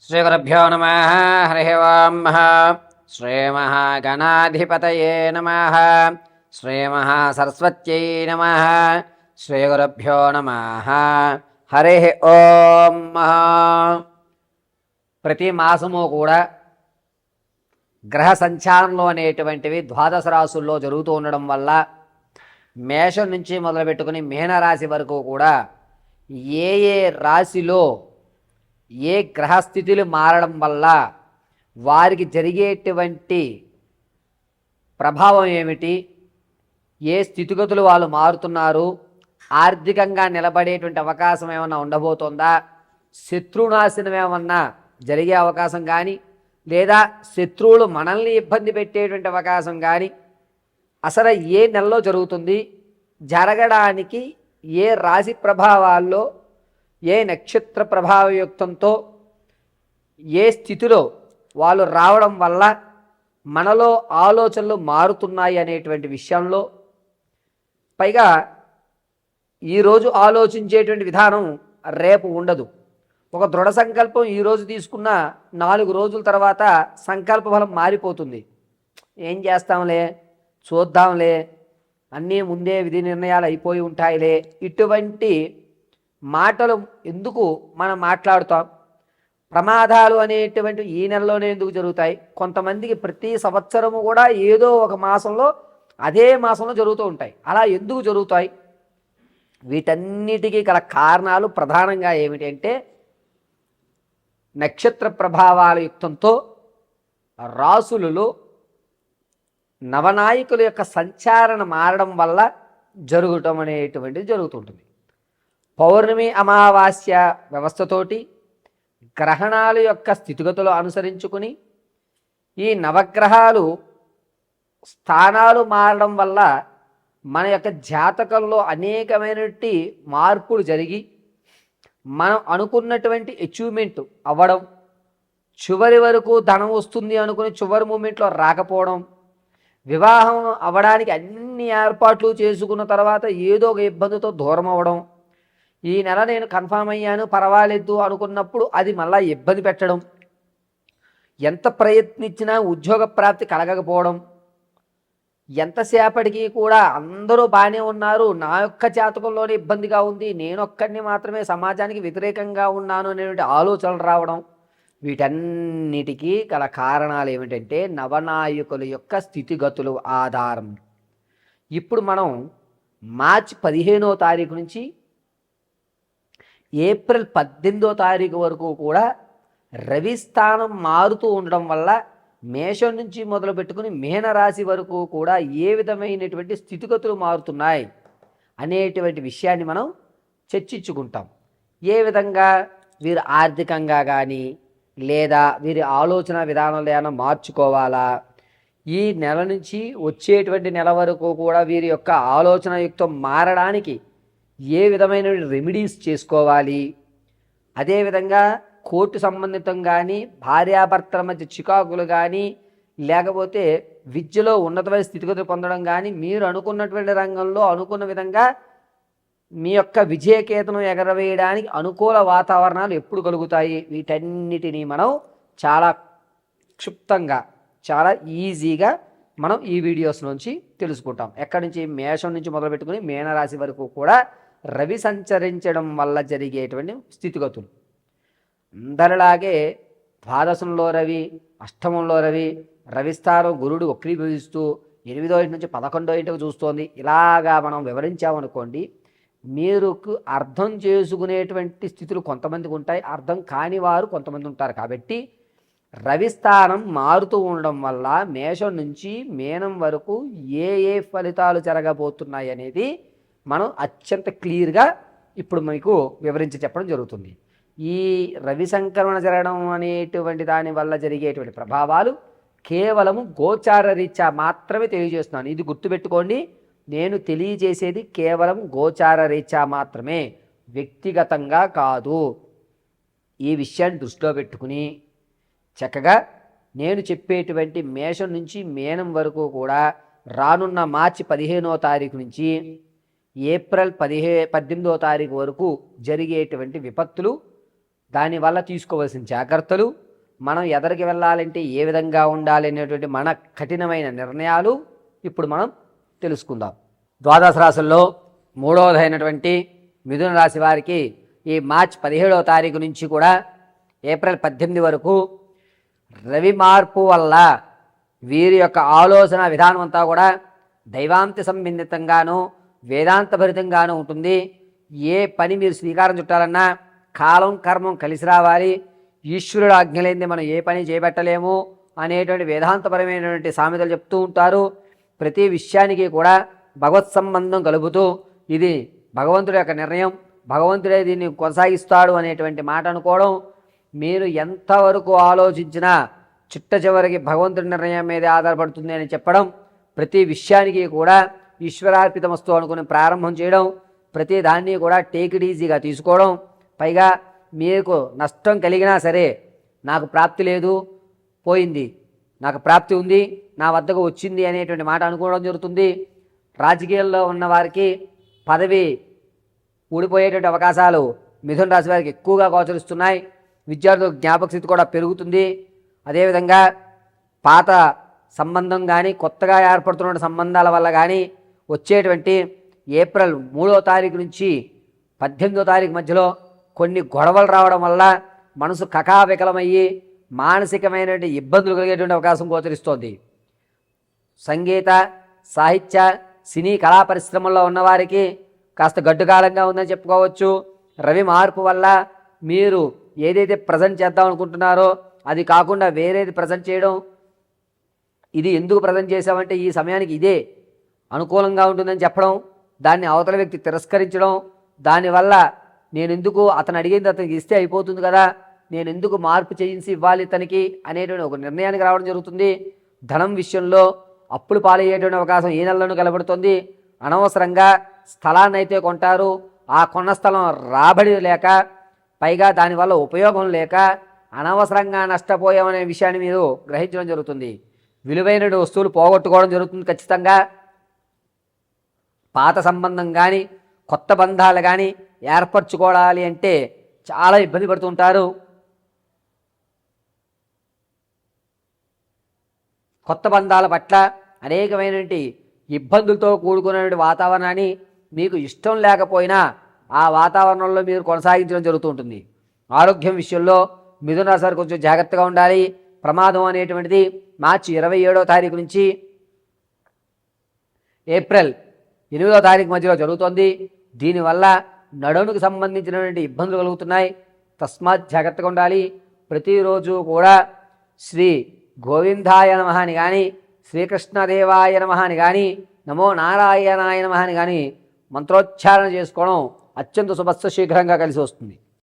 శ్రీగురుభ్యో నమః. హరి ఓం. శ్రీమహాగణాధిపతయే నమః. శ్రీమహాసరస్వత్యై నమః. శ్రీగురుభ్యో నమః. హరి ఓం. ప్రతి మాసము కూడా గ్రహ సంచారంలో అనేటువంటివి ద్వాదశ రాశుల్లో జరుగుతూ ఉండడం వల్ల మేషం నుంచి మొదలుపెట్టుకుని మీనరాశి వరకు కూడా ఏ ఏ రాశిలో ఏ గ్రహస్థితులు మారడం వల్ల వారికి జరిగేటువంటి ప్రభావం ఏమిటి, ఏ స్థితిగతులు వాళ్ళు మారుతున్నారు, ఆర్థికంగా నిలబడేటువంటి అవకాశం ఏమన్నా ఉండబోతుందా, శత్రునాశనం ఏమన్నా జరిగే అవకాశం కానీ, లేదా శత్రువులు మనల్ని ఇబ్బంది పెట్టేటువంటి అవకాశం కానీ అసలు ఏ నెలలో జరుగుతుంది, జరగడానికి ఏ రాశి ప్రభావాల్లో ఏ నక్షత్ర ప్రభావయుక్తంతో ఏ స్థితిలో వాళ్ళు రావడం వల్ల మనలో ఆలోచనలు మారుతున్నాయి అనేటువంటి విషయంలో, పైగా ఈరోజు ఆలోచించేటువంటి విధానం రేపు ఉండదు. ఒక దృఢ సంకల్పం ఈరోజు తీసుకున్న 4 రోజుల తర్వాత సంకల్ప బలం మారిపోతుంది. ఏం చేస్తాంలే, చూద్దాంలే, అన్నీ ముందే విధి నిర్ణయాలు అయిపోయి ఉంటాయిలే, ఇటువంటి మాటలు ఎందుకు మనం మాట్లాడుతాం? ప్రమాదాలు అనేటువంటి ఈ నెలలోనే ఎందుకు జరుగుతాయి? కొంతమందికి ప్రతి సంవత్సరము కూడా ఏదో ఒక మాసంలో అదే మాసంలో జరుగుతూ ఉంటాయి. అలా ఎందుకు జరుగుతాయి? వీటన్నిటికీ గల కారణాలు ప్రధానంగా ఏమిటి అంటే, నక్షత్ర ప్రభావాల యుక్తంతో రాసులలో నవనాయకుల యొక్క సంచారణ మారడం వల్ల జరగటం అనేటువంటిది జరుగుతుంటుంది. పౌర్ణమి అమావాస్య వ్యవస్థతోటి గ్రహణాల యొక్క స్థితిగతులు అనుసరించుకుని ఈ నవగ్రహాలు స్థానాలు మారడం వల్ల మన యొక్క జాతకంలో అనేకమైనటువంటి మార్పులు జరిగి మనం అనుకున్నటువంటి అచీవ్మెంట్ అవ్వడం, చివరి వరకు ధనం వస్తుంది అనుకుని చివరి మూమెంట్లో రాకపోవడం, వివాహం అవ్వడానికి అన్ని ఏర్పాట్లు చేసుకున్న తర్వాత ఏదో ఒక ఇబ్బందితో దూరం అవ్వడం, ఈ నెల నేను కన్ఫామ్ అయ్యాను పర్వాలేదు అనుకున్నప్పుడు అది మళ్ళీ ఇబ్బంది పెట్టడం, ఎంత ప్రయత్నించినా ఉద్యోగ ప్రాప్తి కలగకపోవడం, ఎంతసేపటికి కూడా అందరూ బాగానే ఉన్నారు, నా యొక్క జాతకంలోనే ఇబ్బందిగా ఉంది, నేనొక్కడిని మాత్రమే సమాజానికి వ్యతిరేకంగా ఉన్నాను అనేటువంటి ఆలోచనలు రావడం, వీటన్నిటికీ గల కారణాలు ఏమిటంటే నవనాయకుల యొక్క స్థితిగతులు ఆధారం. ఇప్పుడు మనం మార్చి 15వ తారీఖు నుంచి ఏప్రిల్ 18వ తారీఖు వరకు కూడా రవి స్థానం మారుతూ ఉండడం వల్ల మేషం నుంచి మొదలు పెట్టుకుని మీనరాశి వరకు కూడా ఏ విధమైనటువంటి స్థితిగతులు మారుతున్నాయి అనేటువంటి విషయాన్ని మనం చర్చించుకుంటాం. ఏ విధంగా వీరు ఆర్థికంగా కానీ లేదా వీరి ఆలోచన విధానంలో ఏమైనా మార్చుకోవాలా, ఈ నెల నుంచి వచ్చేటువంటి నెల వరకు కూడా వీరి యొక్క ఆలోచన యుక్తం మారడానికి ఏ విధమైన రెమెడీస్ చేసుకోవాలి, అదేవిధంగా కోర్టు సంబంధితం కానీ భార్యాభర్తల మధ్య చికాకులు కానీ లేకపోతే విద్యలో ఉన్నతమైన స్థితిగతులు పొందడం కానీ మీరు అనుకున్నటువంటి రంగంలో అనుకున్న విధంగా మీ యొక్క విజయకేతనం ఎగరవేయడానికి అనుకూల వాతావరణాలు ఎప్పుడు కలుగుతాయి, వీటన్నిటినీ మనం చాలా క్షుప్తంగా చాలా ఈజీగా మనం ఈ వీడియోస్ నుంచి తెలుసుకుంటాం. ఎక్కడి నుంచి? మేషం నుంచి మొదలు పెట్టుకుని మీనరాశి వరకు కూడా రవి సంచరించడం వల్ల జరిగేటువంటి స్థితిగతులు. అందరిలాగే ద్వాదశంలో రవి, అష్టమంలో రవి, రవిస్థానం గురుడు వక్రీభవిస్తూ 8వ ఇంటి నుంచి 11వ ఇంటికి చూస్తోంది. ఇలాగా మనం వివరించామనుకోండి, మీరు అర్థం చేసుకునేటువంటి స్థితులు కొంతమందికి ఉంటాయి, అర్థం కాని వారు కొంతమంది ఉంటారు. కాబట్టి రవిస్థానం మారుతూ ఉండడం వల్ల మేషం నుంచి మీనం వరకు ఏ ఏ ఫలితాలు జరగబోతున్నాయి అనేది మనం అత్యంత క్లియర్గా ఇప్పుడు మీకు వివరించి చెప్పడం జరుగుతుంది. ఈ రవి సంక్రమణ జరగడం అనేటువంటి దాని వల్ల జరిగేటువంటి ప్రభావాలు కేవలము గోచార రీత్యా మాత్రమే తెలియజేస్తున్నాను. ఇది గుర్తుపెట్టుకోండి, నేను తెలియజేసేది కేవలం గోచార రీత్యా మాత్రమే, వ్యక్తిగతంగా కాదు. ఈ విషయాన్ని దృష్టిలో పెట్టుకుని చక్కగా నేను చెప్పేటువంటి మేషం నుంచి మీనం వరకు కూడా రానున్న మార్చి 15వ తారీఖు నుంచి ఏప్రిల్ 18వ తారీఖు వరకు జరిగేటువంటి విపత్తులు దానివల్ల తీసుకోవాల్సిన జాగ్రత్తలు, మనం ఎదరికి వెళ్ళాలంటే ఏ విధంగా ఉండాలి అనేటువంటి మన కఠినమైన నిర్ణయాలు ఇప్పుడు మనం తెలుసుకుందాం. ద్వాదశ రాశుల్లో మూడవదైనటువంటి మిథున రాశి వారికి ఈ మార్చి 17వ తారీఖు నుంచి కూడా ఏప్రిల్ 18 వరకు రవి మార్పు వల్ల వీరి యొక్క ఆలోచన విధానం అంతా కూడా దైవాంత సంబంధితంగాను వేదాంతభరితంగాను ఉంటుంది. ఏ పని మీరు శ్రీకారం చుట్టాలన్నా కాలం కర్మం కలిసి రావాలి, ఈశ్వరుడు ఆజ్ఞలేంది మనం ఏ పని చేపట్టలేము అనేటువంటి వేదాంతపరమైనటువంటి సామెతలు చెప్తూ ఉంటారు. ప్రతి విషయానికి కూడా భగవత్ సంబంధం కలుపుతూ ఇది భగవంతుడి యొక్క నిర్ణయం, భగవంతుడే దీన్ని కొనసాగిస్తాడు అనేటువంటి మాట అనుకోవడం, మీరు ఎంతవరకు ఆలోచించినా చిట్ట చివరికి భగవంతుడి నిర్ణయం మీద ఆధారపడుతుంది అని చెప్పడం, ప్రతి విషయానికి కూడా ఈశ్వరార్పితమస్తు అనుకుని ప్రారంభం చేయడం, ప్రతి దాన్ని కూడా టేక్ ఇట్ ఈజీగా తీసుకోవడం, పైగా మీకు నష్టం కలిగినా సరే నాకు ప్రాప్తి లేదు, పోయింది, నాకు ప్రాప్తి ఉంది, నా వద్దకు వచ్చింది అనేటువంటి మాట అనుకోవడం జరుగుతుంది. రాజకీయాల్లో ఉన్న వారికి పదవి ఊడిపోయేటువంటి అవకాశాలు మిథున రాశి వారికి ఎక్కువగా గోచరిస్తున్నాయి. విద్యార్థులకు జ్ఞాపక స్థితి కూడా పెరుగుతుంది. అదేవిధంగా పాత సంబంధం కానీ కొత్తగా ఏర్పడుతున్న సంబంధాల వల్ల కానీ వచ్చేటువంటి ఏప్రిల్ 3వ తారీఖు నుంచి 18వ తారీఖు మధ్యలో కొన్ని గొడవలు రావడం వల్ల మనసు కకావికలమయ్యి మానసికమైనటువంటి ఇబ్బందులు కలిగేటువంటి అవకాశం గోచరిస్తోంది. సంగీత సాహిత్య సినీ కళా పరిశ్రమల్లో ఉన్నవారికి కాస్త గడ్డుకాలంగా ఉందని చెప్పుకోవచ్చు. రవి మార్పు వల్ల మీరు ఏదైతే ప్రజెంట్ చేద్దాం అనుకుంటున్నారో అది కాకుండా వేరేది ప్రజెంట్ చేయడం, ఇది ఎందుకు ప్రజెంట్ చేసామంటే ఈ సమయానికి ఇదే అనుకూలంగా ఉంటుందని చెప్పడం, దాన్ని అవతల వ్యక్తి తిరస్కరించడం, దానివల్ల నేను ఎందుకు అతను అడిగింది అతనికి ఇస్తే అయిపోతుంది కదా, నేను ఎందుకు మార్పు చేయించి ఇవ్వాలి తనకి అనేటువంటి ఒక నిర్ణయానికి రావడం జరుగుతుంది. ధనం విషయంలో అప్పులు పాలయ్యేటువంటి అవకాశం ఈ నెలలోనూ కనబడుతుంది. అనవసరంగా స్థలాన్ని అయితే కొంటారు, ఆ కొన్న స్థలం రాబడి లేక పైగా దానివల్ల ఉపయోగం లేక అనవసరంగా నష్టపోయామనే విషయాన్ని మీరు గ్రహించడం జరుగుతుంది. విలువైన వస్తువులు పోగొట్టుకోవడం జరుగుతుంది. ఖచ్చితంగా పాత సంబంధం కానీ కొత్త బంధాలు కానీ ఏర్పరచుకోవాలి అంటే చాలా ఇబ్బంది పడుతుంటారు. కొత్త బంధాల పట్ల అనేకమైనటువంటి ఇబ్బందులతో కూడుకున్నటువంటి వాతావరణాన్ని మీకు ఇష్టం లేకపోయినా ఆ వాతావరణంలో మీరు కొనసాగించడం జరుగుతూ ఉంటుంది. ఆరోగ్యం విషయంలో మిథున రాశి వారు కొంచెం జాగ్రత్తగా ఉండాలి. ప్రమాదం అనేటువంటిది మార్చి 27వ తారీఖు నుంచి ఏప్రిల్ 8వ తారీఖు మధ్యలో జరుగుతోంది. దీనివల్ల నడుముకు సంబంధించినటువంటి ఇబ్బందులు కలుగుతున్నాయి. తస్మాత్ జాగ్రత్తగా ఉండాలి. ప్రతిరోజు కూడా శ్రీ గోవిందాయ నమః అని కానీ శ్రీకృష్ణదేవాయ నమః అని కానీ నమో నారాయణాయ నమః అని కానీ మంత్రోచ్చారణ చేసుకోవడం అత్యంత శుభస్సు శీఘ్రంగా కలిసి వస్తుంది.